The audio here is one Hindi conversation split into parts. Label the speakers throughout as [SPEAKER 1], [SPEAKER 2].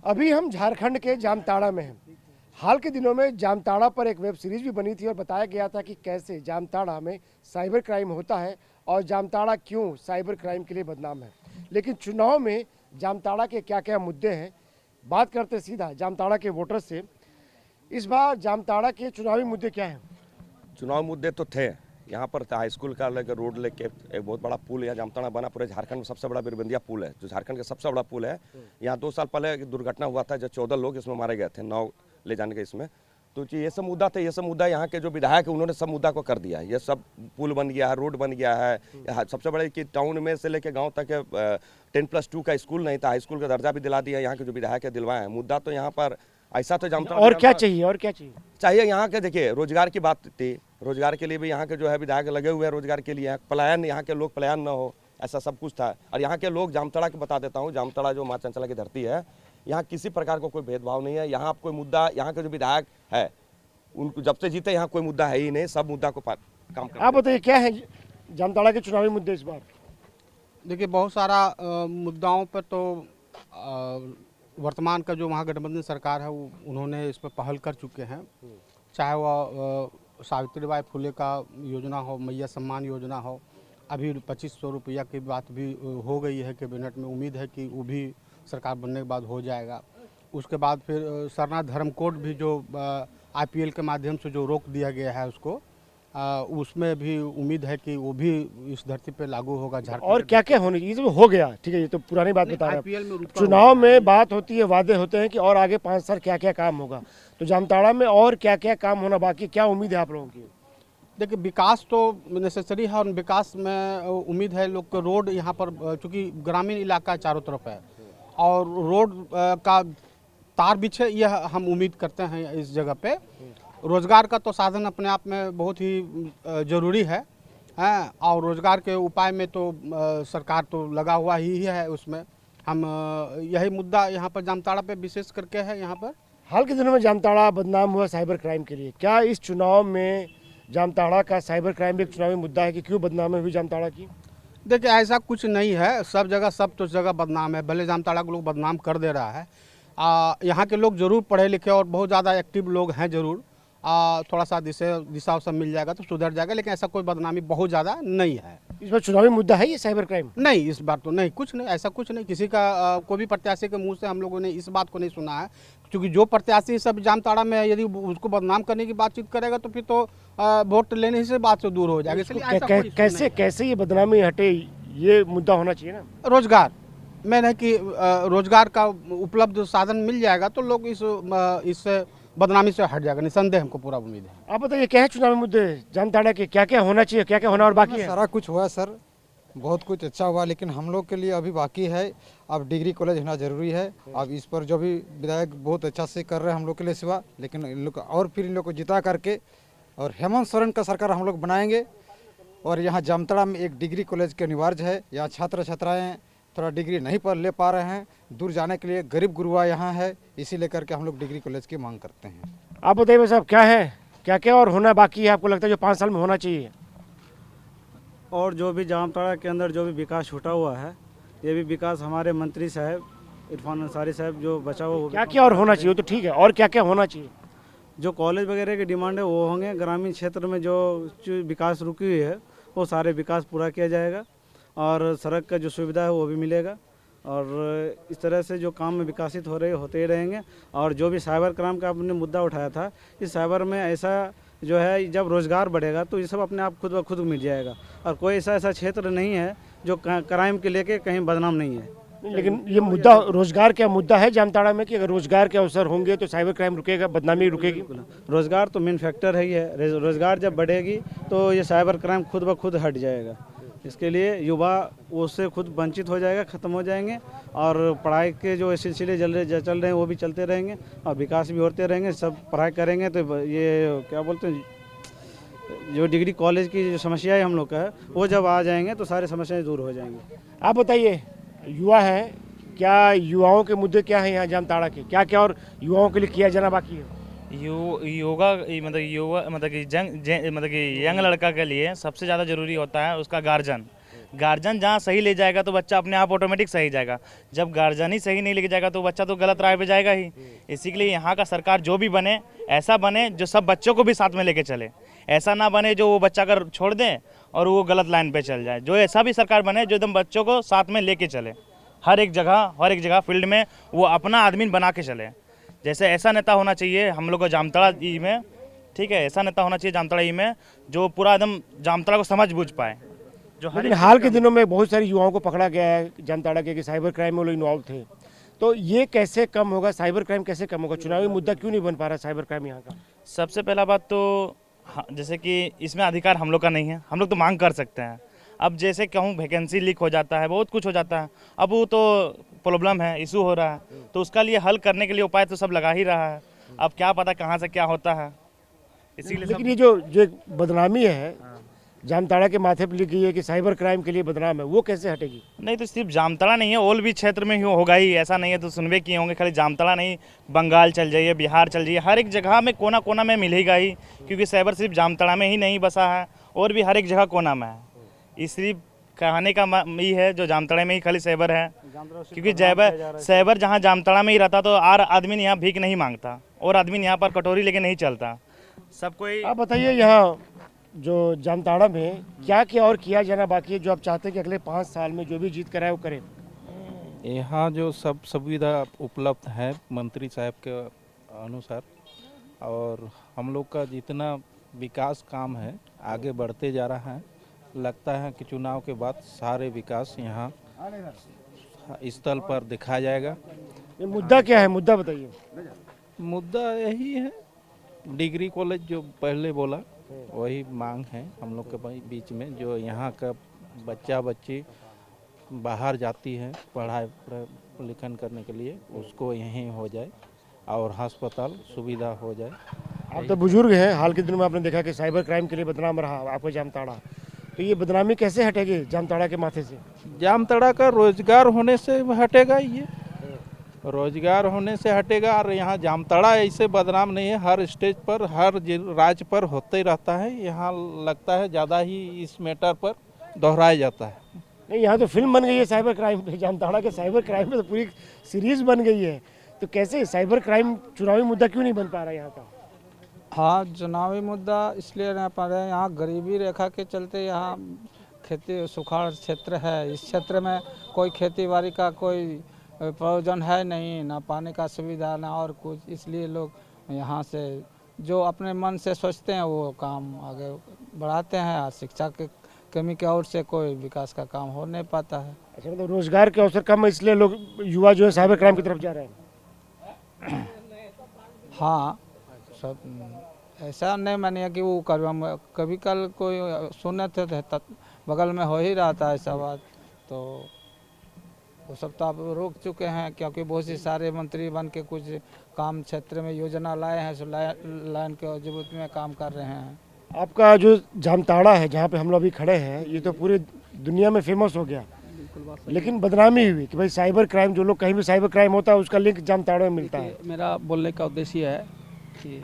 [SPEAKER 1] अभी हम झारखंड के जामताड़ा में हैं। हाल के दिनों में जामताड़ा पर एक वेब सीरीज भी बनी थी और बताया गया था कि कैसे जामताड़ा में साइबर क्राइम होता है और जामताड़ा क्यों साइबर क्राइम के लिए बदनाम है। लेकिन चुनाव में जामताड़ा के क्या क्या मुद्दे हैं, बात करते सीधा जामताड़ा के वोटर से। इस बार जामताड़ा के चुनावी मुद्दे क्या हैं?
[SPEAKER 2] चुनाव मुद्दे तो थे। यहाँ पर हाई स्कूल का लेकर रोड लेके एक बहुत बड़ा पुल यहाँ जामताड़ा बना, पूरे झारखंड में सबसे बड़ा बिरबंदिया पुल है, जो झारखंड का सबसे बड़ा पुल है। यहाँ 2 साल पहले एक दुर्घटना हुआ था, जो 14 लोग इसमें मारे गए थे, 9 ले जाने के इसमें। तो ये सब मुद्दा थे, ये सब मुद्दा यहाँ के जो विधायक है उन्होंने सब मुद्दा को कर दिया है। ये सब पुल बन गया है, रोड बन गया है। सबसे बड़े कि टाउन में से लेकर गाँव तक 10+2 का स्कूल नहीं था, हाई स्कूल का दर्जा भी दिला दिया यहाँ के जो विधायक है, दिलवाए हैं। मुद्दा तो यहाँ पर ऐसा तो जामताड़ा
[SPEAKER 1] और क्या चाहिए, और क्या चाहिए?
[SPEAKER 2] चाहिए यहाँ के, देखिए रोजगार की बात थी, रोजगार के लिए भी यहाँ के जो है विधायक लगे हुए हैं रोजगार के लिए। पलायन, यहाँ के लोग पलायन न हो, ऐसा सब कुछ था। और यहाँ के लोग, जामताड़ा की बता देता हूँ, जामताड़ा जो माँ चंचला की धरती है, यहाँ किसी प्रकार का कोई भेदभाव नहीं है। यहाँ कोई मुद्दा, यहाँ के जो विधायक है उनको जब से जीते यहाँ कोई मुद्दा है ही नहीं, सब मुद्दा को काम कर।
[SPEAKER 1] आप बताइए क्या है जामताड़ा के चुनावी मुद्दे इस बार?
[SPEAKER 3] देखिए, बहुत सारा मुद्दाओं पर तो वर्तमान का जो महागठबंधन सरकार है वो उन्होंने इस पर पहल कर चुके हैं। चाहे वह सावित्रीबाई फुले का योजना हो, मैया सम्मान योजना हो, अभी 2500 रुपया की बात भी हो गई है कैबिनेट में। उम्मीद है कि वो भी सरकार बनने के बाद हो जाएगा। उसके बाद फिर सरना धर्म कोड भी जो IPL के माध्यम से जो रोक दिया गया है उसको, उसमें भी उम्मीद है कि वो भी इस धरती पे लागू होगा झारखंड।
[SPEAKER 1] और क्या क्या होने चाहिए? ये तो हो गया, ठीक है, ये तो पुरानी बात बता रहे
[SPEAKER 3] IPL में
[SPEAKER 1] हैं। चुनाव में बात होती है, वादे होते हैं कि और आगे 5 साल क्या क्या काम होगा, तो जामताड़ा में और क्या क्या काम होना बाकी, क्या उम्मीद है आप लोगों की?
[SPEAKER 3] देखिए, विकास तो नेसेसरी है और विकास में उम्मीद है लोग को। रोड यहाँ पर चूँकि ग्रामीण इलाका चारों तरफ है और रोड का तार बिछे, यह हम उम्मीद करते हैं इस जगह पे। रोजगार का तो साधन अपने आप में बहुत ही ज़रूरी है, और रोजगार के उपाय में तो सरकार तो लगा हुआ ही है उसमें। हम यही मुद्दा यहाँ पर जामताड़ा पे विशेष करके है। यहाँ पर
[SPEAKER 1] हाल के दिनों में जामताड़ा बदनाम हुआ साइबर क्राइम के लिए। क्या इस चुनाव में जामताड़ा का साइबर क्राइम भी एक चुनावी मुद्दा है कि क्यों बदनामी हुई जामताड़ा की?
[SPEAKER 3] देखिए, ऐसा कुछ नहीं है। सब जगह, सब तो जगह बदनाम है। भले जामताड़ा को लोग बदनाम कर दे रहा है। यहाँ के लोग जरूर पढ़े लिखे और बहुत ज़्यादा एक्टिव लोग हैं जरूर। थोड़ा सा दिशा सब मिल जाएगा तो सुधर जाएगा, लेकिन ऐसा कोई बदनामी बहुत ज़्यादा नहीं है।
[SPEAKER 1] इस बार चुनावी मुद्दा है ये साइबर क्राइम?
[SPEAKER 3] नहीं, इस बार तो नहीं, कुछ नहीं, ऐसा कुछ नहीं। किसी का कोई भी प्रत्याशी के मुंह से हम लोगों ने इस बात को नहीं सुना है, क्योंकि जो प्रत्याशी सब जामताड़ा में यदि उसको बदनाम करने की बातचीत करेगा तो फिर तो वोट लेने ही से बात से दूर हो जाएगा। इसलिए ऐसा कोई
[SPEAKER 1] कैसे कैसे ये बदनामी हटे, ये मुद्दा होना चाहिए ना।
[SPEAKER 3] रोजगार मैंने कि रोजगार का उपलब्ध साधन मिल जाएगा तो लोग इससे बदनामी से हट जाएगा, निसंदेह हमको पूरा उम्मीद है।
[SPEAKER 1] आप बताइए क्या है चुनावी मुद्दे जामताड़ा के, क्या क्या होना चाहिए, क्या क्या होना और बाकी है?
[SPEAKER 4] सारा कुछ हुआ सर, बहुत कुछ अच्छा हुआ, लेकिन हम लोग के लिए अभी बाकी है। अब डिग्री कॉलेज होना जरूरी है। अब इस पर जो भी विधायक बहुत अच्छा से कर रहे हैं हम लोग के लिए सेवा, लेकिन इन लोग और फिर इन लोग को जिता करके और हेमंत सोरेन का सरकार हम लोग बनाएंगे। और यहाँ जामताड़ा में एक डिग्री कॉलेज के अनिवार्य है। यहाँ छात्र छात्राएँ थोड़ा डिग्री नहीं पर ले पा रहे हैं, दूर जाने के लिए गरीब गुरुआ यहाँ है, इसी लेकर के हम लोग डिग्री कॉलेज की मांग करते हैं।
[SPEAKER 1] आप बताइए भाई साहब, क्या है, क्या क्या और होना बाकी है आपको लगता है जो 5 साल में होना चाहिए?
[SPEAKER 5] और जो भी जामताड़ा के अंदर जो भी विकास छूटा हुआ है, ये भी विकास हमारे मंत्री साहब इरफान अंसारी साहब जो बचा हुआ,
[SPEAKER 1] क्या क्या और होना चाहिए तो ठीक है, और क्या क्या होना चाहिए?
[SPEAKER 5] जो कॉलेज वगैरह की डिमांड है वो होंगे। ग्रामीण क्षेत्र में जो विकास रुकी हुई है वो सारे विकास पूरा किया जाएगा और सड़क का जो सुविधा है वो भी मिलेगा। और इस तरह से जो काम में विकसित होते ही रहेंगे। और जो भी साइबर क्राइम का आपने मुद्दा उठाया था, इस साइबर में ऐसा जो है, जब रोज़गार बढ़ेगा तो ये सब अपने आप खुद ब खुद मिल जाएगा। और कोई ऐसा क्षेत्र नहीं है जो क्राइम के लेके कहीं बदनाम नहीं है।
[SPEAKER 1] लेकिन ये मुद्दा रोजगार का मुद्दा है जामताड़ा में कि अगर रोजगार के अवसर होंगे तो साइबर क्राइम रुकेगा, बदनामी रुकेगी।
[SPEAKER 5] रोजगार तो मेन फैक्टर है ही है। रोजगार जब बढ़ेगी तो ये साइबर क्राइम खुद ब खुद हट जाएगा। इसके लिए युवा उससे खुद वंचित हो जाएगा, ख़त्म हो जाएंगे। और पढ़ाई के जो सिलसिले चल रहे हैं वो भी चलते रहेंगे और विकास भी होते रहेंगे। सब पढ़ाई करेंगे तो ये क्या बोलते हैं, जो डिग्री कॉलेज की जो समस्या है हम लोग का है, वो जब आ जाएंगे तो सारी समस्याएं दूर हो जाएंगी।
[SPEAKER 1] आप बताइए, युवा हैं, क्या युवाओं के मुद्दे क्या हैं यहाँ जामताड़ा के, क्या क्या और युवाओं के लिए किया जाना बाकी है?
[SPEAKER 6] योगा मतलब कि यंग लड़का के लिए सबसे ज़्यादा ज़रूरी होता है उसका गार्जियन। गार्जियन जहाँ सही ले जाएगा तो बच्चा अपने आप ऑटोमेटिक सही जाएगा। जब गार्जियन ही सही नहीं लेके जाएगा तो बच्चा तो गलत राह पे जाएगा ही। इसी के लिए यहाँ का सरकार जो भी बने ऐसा बने जो सब बच्चों को भी साथ में लेके चले। ऐसा ना बने जो वो बच्चा अगर छोड़ दें और वो गलत लाइन पे चल जाए। जो ऐसा भी सरकार बने जो एकदम बच्चों को साथ में लेके चले, हर एक जगह फील्ड में वो अपना आदमी बना के चले। जैसे ऐसा नेता होना चाहिए हम लोग को जामताड़ा ई में, ठीक है, ऐसा नेता होना चाहिए जामताड़ा ई में जो पूरा एकदम जामताड़ा को समझ बूझ पाए। जो हर
[SPEAKER 1] लेकिन हाल के दिनों में बहुत सारी युवाओं को पकड़ा गया है जामताड़ा के कि साइबर क्राइम में वो लोग इन्वॉल्व थे, तो ये कैसे कम होगा? साइबर क्राइम कैसे कम होगा? चुनावी मुद्दा क्यों नहीं बन पा रहा साइबर क्राइम यहाँ का?
[SPEAKER 6] सबसे पहला बात तो जैसे कि इसमें अधिकार हम लोग का नहीं है, हम लोग तो मांग कर सकते हैं। अब जैसे कहूँ वैकेंसी लीक हो जाता है, बहुत कुछ हो जाता है, अब वो तो प्रॉब्लम है, इशू हो रहा है, तो उसका लिए हल करने के लिए उपाय तो सब लगा ही रहा है। अब क्या पता कहाँ से क्या होता है, इसीलिए
[SPEAKER 1] लेकिन ये जो एक बदनामी है जामताड़ा के माथे पर लिखी है कि साइबर क्राइम के लिए बदनाम है, वो कैसे हटेगी?
[SPEAKER 6] नहीं तो सिर्फ जामताड़ा नहीं है, और भी क्षेत्र में ही होगा ही, ऐसा नहीं है। तो सुनबे किए होंगे, खाली जामताड़ा नहीं, बंगाल चल जाइए, बिहार चल जाइए, हर एक जगह में कोना कोना में मिलेगा ही, क्योंकि साइबर सिर्फ जामताड़ा में ही नहीं बसा है, और भी हर एक जगह कोना में है। ये सिर्फ कहने का ये है जो जामताड़ा में ही खाली साइबर है, क्योंकि साइबर जहाँ जामताड़ा में ही रहता तो और आदमी यहाँ भीख नहीं मांगता, और आदमी यहाँ पर कटोरी लेके नहीं चलता। सब कोई
[SPEAKER 1] आप बताइए यहाँ जो जामताड़ा में क्या क्या और किया जाना बाकी है जो आप चाहते हैं कि अगले 5 साल में जो भी जीत कर आए वो करें?
[SPEAKER 7] यहाँ जो सब सुविधा उपलब्ध है मंत्री साहब के अनुसार, और हम लोग का जितना विकास काम है आगे बढ़ते जा रहा है। लगता है कि चुनाव के बाद सारे विकास यहाँ स्थल पर दिखाया जाएगा।
[SPEAKER 1] ये मुद्दा क्या है? मुद्दा बताइए।
[SPEAKER 7] मुद्दा यही है, डिग्री कॉलेज जो पहले बोला वही मांग है हम लोग के बीच में। जो यहाँ का बच्चा बच्ची बाहर जाती है पढ़ाई लिखन करने के लिए, उसको यहीं हो जाए और अस्पताल सुविधा हो जाए।
[SPEAKER 1] आप तो बुजुर्ग हैं, हाल के दिनों में आपने देखा कि साइबर क्राइम के लिए बदनाम रहा आपका जामताड़ा, तो ये बदनामी कैसे हटेगी जामताड़ा के माथे से? जामताड़ा
[SPEAKER 7] का रोजगार होने से हटेगा, ये रोजगार होने से हटेगा। और यहाँ जामताड़ा ऐसे बदनाम नहीं है, हर स्टेज पर हर राज्य पर होते ही रहता है। यहाँ लगता है ज़्यादा ही इस मैटर पर दोहराया जाता है।
[SPEAKER 1] नहीं, यहाँ तो फिल्म बन गई है साइबर क्राइम पे, जामताड़ा के साइबर क्राइम पे तो पूरी सीरीज बन गई है, तो कैसे साइबर क्राइम चुनावी मुद्दा क्यों नहीं बन पा रहा यहाँ का?
[SPEAKER 8] हाँ, चुनावी मुद्दा इसलिए नहीं पा रहे हैं, यहाँ गरीबी रेखा के चलते यहाँ खेती सुखाड़ क्षेत्र है। इस क्षेत्र में कोई खेती बाड़ी का कोई प्रयोजन है नहीं, ना पानी का सुविधा ना और कुछ, इसलिए लोग यहाँ से जो अपने मन से सोचते हैं वो काम आगे बढ़ाते हैं। और शिक्षा के कमी की ओर से कोई विकास का काम हो नहीं पाता है।
[SPEAKER 1] अच्छा, मतलब रोजगार के अवसर कम है इसलिए लोग युवा जो है साइबर क्राइम की तरफ जा रहे हैं।
[SPEAKER 8] हाँ, सब ऐसा नहीं मानिए कि वो कभी कल कोई सुने थे बगल में हो ही रहा था ऐसा बात, तो वो सब तो आप रोक चुके हैं, क्योंकि बहुत सी सारे मंत्री बन के कुछ काम क्षेत्र में योजना लाए हैं, सो लाइन के जरूरत में काम कर रहे हैं।
[SPEAKER 1] आपका जो जामताड़ा है जहाँ पे हम लोग अभी खड़े हैं, ये तो पूरी दुनिया में फेमस हो गया, लेकिन बदनामी हुई कि भाई साइबर क्राइम, जो लोग कहीं भी साइबर क्राइम होता है उसका लिंक जामताड़ा में मिलता है।
[SPEAKER 9] मेरा बोलने का उद्देश्य है कि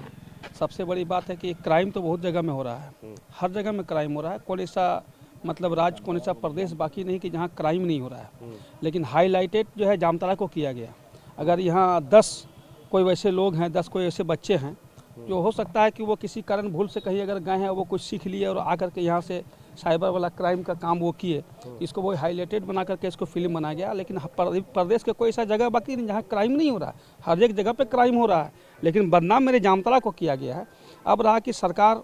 [SPEAKER 9] सबसे बड़ी बात है कि क्राइम तो बहुत जगह में हो रहा है, हर जगह में क्राइम हो रहा है। कौन सा मतलब राज्य, कौन सा प्रदेश बाकी नहीं कि जहाँ क्राइम नहीं हो रहा है, लेकिन हाईलाइटेड जो है जामताड़ा को किया गया। अगर यहाँ 10 कोई वैसे लोग हैं, 10 कोई ऐसे बच्चे हैं जो हो सकता है कि वो किसी कारण भूल से कहीं अगर गए हैं, वो कुछ सीख लिए और आकर के यहाँ से साइबर वाला क्राइम का काम वो किए, इसको वो हाईलाइटेड बना करके इसको फिल्म बनाया गया। लेकिन प्रदेश के कोई ऐसा जगह बाकी नहीं जहाँ क्राइम नहीं हो रहा है, हर एक जगह पे क्राइम हो रहा है, लेकिन बदनाम मेरे जामताड़ा को किया गया है। अब रहा कि सरकार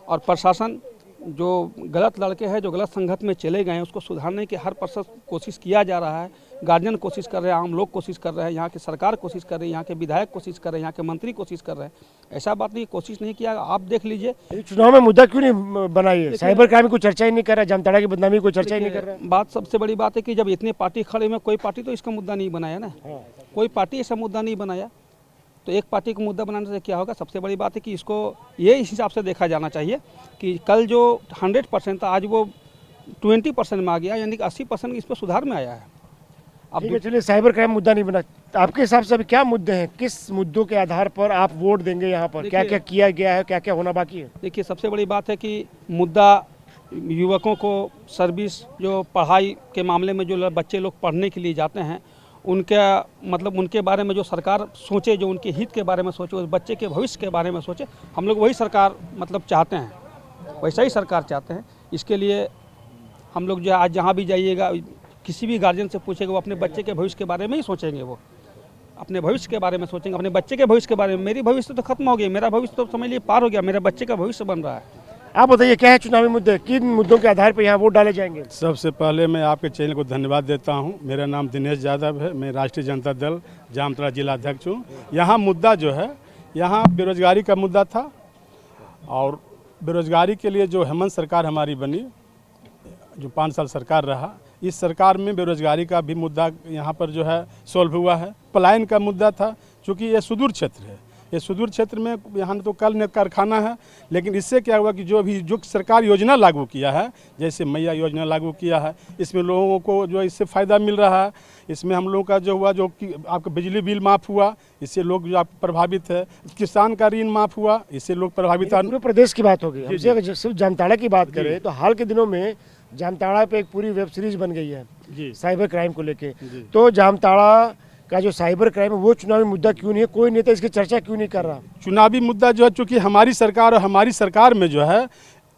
[SPEAKER 9] और प्रशासन जो गलत लड़के हैं, जो गलत संगत में चले गए हैं, उसको सुधारने की हर कोशिश किया जा रहा है। गार्जियन कोशिश कर रहे हैं, आम लोग कोशिश कर रहे हैं, यहाँ की सरकार कोशिश कर रही है, यहाँ के विधायक कोशिश कर रहे हैं, यहाँ के मंत्री कोशिश कर रहे हैं। ऐसा बात नहीं, कोशिश नहीं किया। आप देख लीजिए
[SPEAKER 1] चुनाव में मुद्दा क्यों नहीं बनाई? साइबर क्राइम की चर्चा ही नहीं कर रहा, जामताड़ा की बदनामी को चर्चा ही नहीं कर रहा।
[SPEAKER 9] बात सबसे बड़ी बात है कि जब इतने पार्टी खड़े में, कोई पार्टी तो इसका मुद्दा नहीं बनाया ना, कोई पार्टी ऐसा मुद्दा नहीं बनाया, तो एक पार्टी को मुद्दा बनाने से क्या होगा? सबसे बड़ी बात है कि इसको ये इस हिसाब से देखा जाना चाहिए कि कल जो 100% था आज वो 20% में आ गया, यानी कि 80% इस पर सुधार में आया है।
[SPEAKER 1] अब चलिए, साइबर क्राइम मुद्दा नहीं बना, आपके हिसाब से अभी क्या मुद्दे हैं? किस मुद्दों के आधार पर आप वोट देंगे? यहाँ पर क्या क्या किया गया है, क्या क्या होना बाकी है?
[SPEAKER 9] देखिए, सबसे बड़ी बात है कि मुद्दा युवकों को सर्विस, जो पढ़ाई के मामले में जो बच्चे लोग पढ़ने के लिए जाते हैं, उनका मतलब उनके बारे में जो सरकार सोचे, जो उनके हित के बारे में सोचे, उस बच्चे के भविष्य के बारे में सोचे। हम लोग वही सरकार मतलब चाहते हैं, वैसा ही सरकार चाहते हैं। इसके लिए हम लोग जो आज जहाँ भी जाइएगा, किसी भी गार्जियन से पूछेगा, वो अपने बच्चे के भविष्य के बारे में ही सोचेंगे। वो अपने भविष्य के बारे में सोचेंगे, अपने बच्चे के भविष्य के बारे में। मेरी भविष्य तो खत्म हो गई, मेरा भविष्य तो समझ लीजिए पार हो गया, मेरे बच्चे का भविष्य बन रहा है।
[SPEAKER 1] आप बताइए, क्या है चुनावी मुद्दे, किन मुद्दों के आधार पर यहाँ वोट डाले जाएंगे?
[SPEAKER 10] सबसे पहले मैं आपके चैनल को धन्यवाद देता हूं। मेरा नाम दिनेश यादव है, मैं राष्ट्रीय जनता दल जामताड़ा जिला अध्यक्ष हूं। यहाँ मुद्दा जो है, यहाँ बेरोजगारी का मुद्दा था, और बेरोजगारी के लिए जो हेमंत सरकार हमारी बनी, जो 5 साल सरकार रहा, इस सरकार में बेरोजगारी का भी मुद्दा यहाँ पर जो है सोल्व हुआ है। पलायन का मुद्दा था, चूँकि ये सुदूर क्षेत्र है, ये सुदूर क्षेत्र में यहाँ तो कल न कारखाना है, लेकिन इससे क्या हुआ कि जो सरकार योजना लागू किया है, जैसे मैया योजना लागू किया है, इसमें लोगों को जो इससे फ़ायदा मिल रहा है। इसमें हम लोगों का जो हुआ, जो कि आपका बिजली बिल माफ़ हुआ, इससे लोग जो आप प्रभावित है। किसान का ऋण माफ़ हुआ, इससे लोग प्रभावित है।
[SPEAKER 1] पूरे प्रदेश की बात होगी, हमसे अगर सिर्फ जामताड़ा की बात करें तो हाल के दिनों में जामताड़ा पे एक पूरी वेब सीरीज बन गई है साइबर क्राइम को लेके। तो जामताड़ा का जो साइबर क्राइम है वो चुनावी मुद्दा क्यों नहीं है? कोई नेता इसकी चर्चा क्यों नहीं कर रहा?
[SPEAKER 10] चुनावी मुद्दा जो है, चूँकि हमारी सरकार और हमारी सरकार में जो है,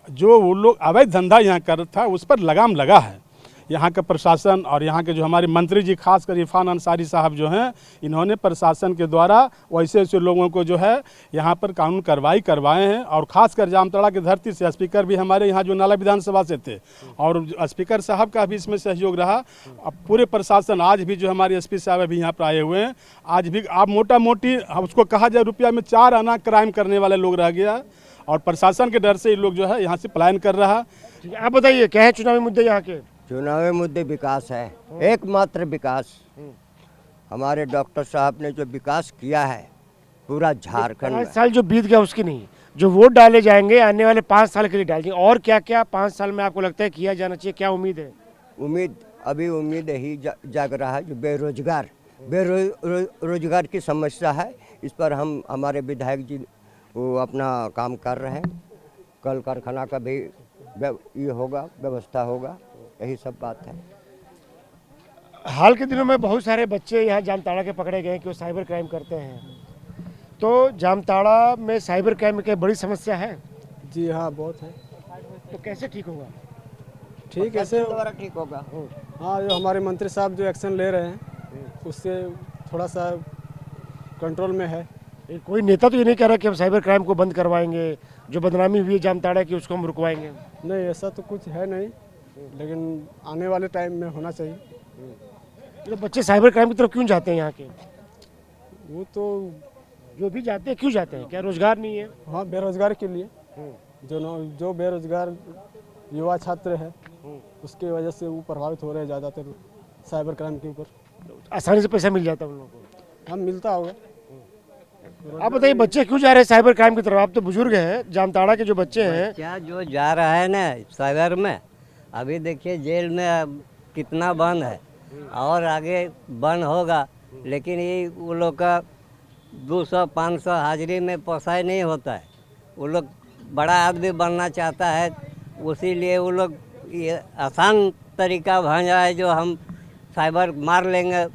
[SPEAKER 10] जो वो लोग अवैध धंधा यहाँ कर था, उस पर लगाम लगा है। यहाँ का प्रशासन और यहाँ के जो हमारे मंत्री जी, खासकर इरफान अंसारी साहब जो हैं, इन्होंने प्रशासन के द्वारा वैसे ऐसे लोगों को जो है यहाँ पर कानून कार्रवाई करवाए हैं। और ख़ासकर जामताड़ा की धरती से स्पीकर भी हमारे यहाँ जो नाला विधानसभा से थे, और स्पीकर साहब का भी इसमें सहयोग रहा। अब पूरे प्रशासन, आज भी जो हमारे एसपी साहब अभी यहाँ पर आए हुए हैं, आज भी आप मोटा मोटी उसको कहा जाए रुपया में 4 आना क्राइम करने वाले लोग रह गया, और प्रशासन के डर से ये लोग जो है यहाँ से पलायन कर रहा है।
[SPEAKER 1] आप बताइए, क्या है चुनावी मुद्दे यहाँ के?
[SPEAKER 11] चुनावी मुद्दे विकास है, एकमात्र विकास। हमारे डॉक्टर साहब ने जो विकास किया है पूरा झारखंड में।
[SPEAKER 1] 5 साल जो बीत गया उसकी नहीं, जो वोट डाले जाएंगे आने वाले 5 साल के लिए डालेंगे, और क्या क्या 5 साल में आपको लगता है किया जाना चाहिए? क्या उम्मीद है?
[SPEAKER 11] उम्मीद ही जाग रहा है। जो बेरोजगार की समस्या है, इस पर हमारे विधायक जी वो अपना काम कर रहे हैं। कल कारखाना का भी ये होगा, व्यवस्था होगा, यही सब बात है।
[SPEAKER 1] हाल के दिनों में बहुत सारे बच्चे यहाँ जामताड़ा के पकड़े गए कि वो साइबर क्राइम करते हैं। तो जामताड़ा में साइबर क्राइम की बड़ी समस्या है।
[SPEAKER 5] जी हाँ, बहुत है।
[SPEAKER 1] तो कैसे ठीक होगा?
[SPEAKER 5] ठीक ऐसे
[SPEAKER 11] दोबारा ठीक होगा।
[SPEAKER 5] हाँ, जो हमारे मंत्री साहब जो एक्शन ले रहे हैं, उससे थोड़ा सा कंट्रोल में है।
[SPEAKER 1] कोई नेता तो ये नहीं कह रहा कि हम साइबर क्राइम को बंद करवाएंगे, जो बदनामी हुई है जामताड़ा की उसको हम रुकवाएंगे।
[SPEAKER 5] नहीं, ऐसा तो कुछ है नहीं, लेकिन आने वाले टाइम में होना चाहिए।
[SPEAKER 1] तो बच्चे साइबर क्राइम की तरफ क्यों जाते हैं यहाँ के?
[SPEAKER 5] वो तो
[SPEAKER 1] जो भी जाते हैं क्यों जाते हैं? क्या रोजगार नहीं है?
[SPEAKER 5] हाँ, बेरोजगार के लिए। जो बेरोजगार युवा छात्र है, उसके वजह से वो प्रभावित हो रहे हैं ज़्यादातर साइबर क्राइम के ऊपर।
[SPEAKER 1] आसानी से पैसा मिल जाता है उन लोगों को?
[SPEAKER 5] हाँ, मिलता होगा।
[SPEAKER 1] आप बताइए, बच्चे क्यों जा रहे हैं साइबर क्राइम की तरफ? आप तो बुजुर्ग हैं, जामताड़ा के जो बच्चे हैं।
[SPEAKER 11] क्या जो जा रहा है ना साइबर में, अभी देखिए जेल में कितना बंद है, और आगे बंद होगा, लेकिन ये वो लोग का 200-500 हाजिरी में पोसाई नहीं होता है। वो लोग बड़ा आदमी बनना चाहता है, उसी लिए वो लोग ये आसान तरीका भांजा है, जो हम साइबर मार लेंगे,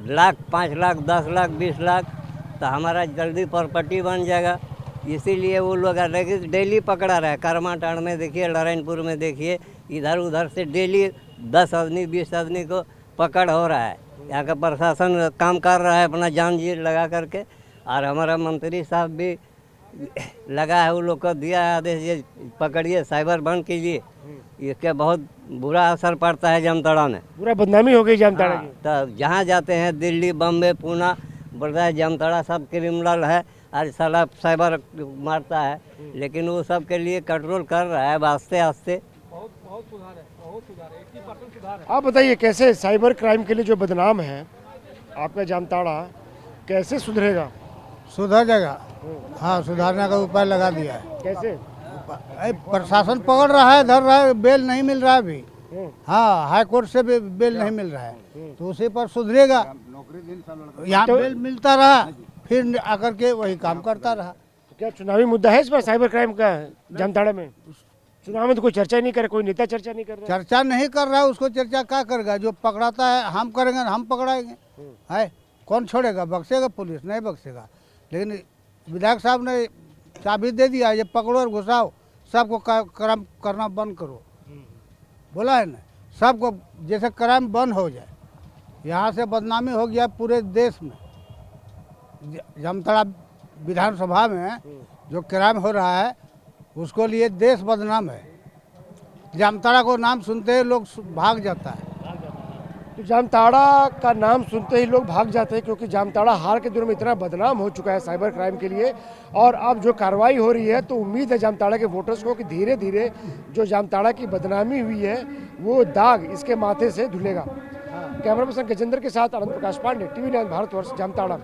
[SPEAKER 11] लाख, 5 लाख, 10 लाख, 20 लाख, तो हमारा जल्दी प्रॉपर्टी बन जाएगा। इसीलिए वो लोग डेली पकड़ा रहा है। करमाटांड में देखिए, नारायणपुर में देखिए, इधर उधर से डेली 10 आदमी 20 आदमी को पकड़ हो रहा है। यहाँ का प्रशासन काम कर रहा है अपना जान जी लगा करके, और हमारा मंत्री साहब भी लगा है, वो लोग को दिया है आदेश, ये पकड़िए, साइबर बंद कीजिए। इसके बहुत बुरा असर पड़ता है जामताड़ा में,
[SPEAKER 1] पूरा बदनामी हो गई जामताड़ा की।
[SPEAKER 11] तो जहाँ जाते हैं दिल्ली, बम्बे, पूना, बोल रहा है जामताड़ा सब क्रिमिनल है, और साला साइबर मारता है, लेकिन वो सब के लिए कंट्रोल कर रहा है आस्ते आस्ते।
[SPEAKER 9] बहुत सुधार है, बहुत सुधार है, 80% सुधार है।
[SPEAKER 1] आप बताइए, कैसे साइबर क्राइम के लिए जो बदनाम है आपका जामताड़ा, कैसे सुधरेगा?
[SPEAKER 12] सुधर जाएगा। हाँ, सुधारने का उपाय लगा दिया है।
[SPEAKER 1] कैसे?
[SPEAKER 12] प्रशासन पकड़ रहा है, धर रहा है, बेल नहीं मिल रहा है अभी। हाँ, हाई कोर्ट से भी बेल नहीं मिल रहा है, तो उसी पर सुधरेगा। यहाँ बेल मिलता रहा, फिर आकर के वही काम करता रहा।
[SPEAKER 1] तो क्या चुनावी मुद्दा है इस बार साइबर क्राइम का जामताड़ा में? चुनाव में तो कोई चर्चा ही नहीं करे, कोई नेता चर्चा नहीं कर रहा।
[SPEAKER 12] चर्चा नहीं कर रहा है, उसको चर्चा क्या करेगा? जो पकड़ाता है हम करेंगे, हम पकड़ाएंगे। है कौन छोड़ेगा? बख्शेगा पुलिस? नहीं बख्शेगा। लेकिन विधायक साहब ने चाबी दे दिया, ये पकड़ो और घुसाओ, सबको क्राइम करना बंद करो, बोला है ना। सबको जैसे क्राइम बंद हो जाए। यहाँ से बदनामी हो गया पूरे देश में। जामताड़ा विधानसभा में जो क्राइम हो रहा है उसको लिए देश बदनाम है। जामताड़ा को नाम सुनते ही लोग भाग जाता है।
[SPEAKER 1] तो जामताड़ा का नाम सुनते ही लोग भाग जाते हैं, क्योंकि जामताड़ा हाल के दिनों में इतना बदनाम हो चुका है साइबर क्राइम के लिए। और अब जो कार्रवाई हो रही है तो उम्मीद है जामताड़ा के वोटर्स को कि धीरे धीरे जो जामताड़ा की बदनामी हुई है वो दाग इसके माथे से धुलेगा। कैमरा पर्सन गजेंद्र के साथ आनंद प्रकाश पांडे, टीवी 9 भारतवर्ष, जामताड़ा।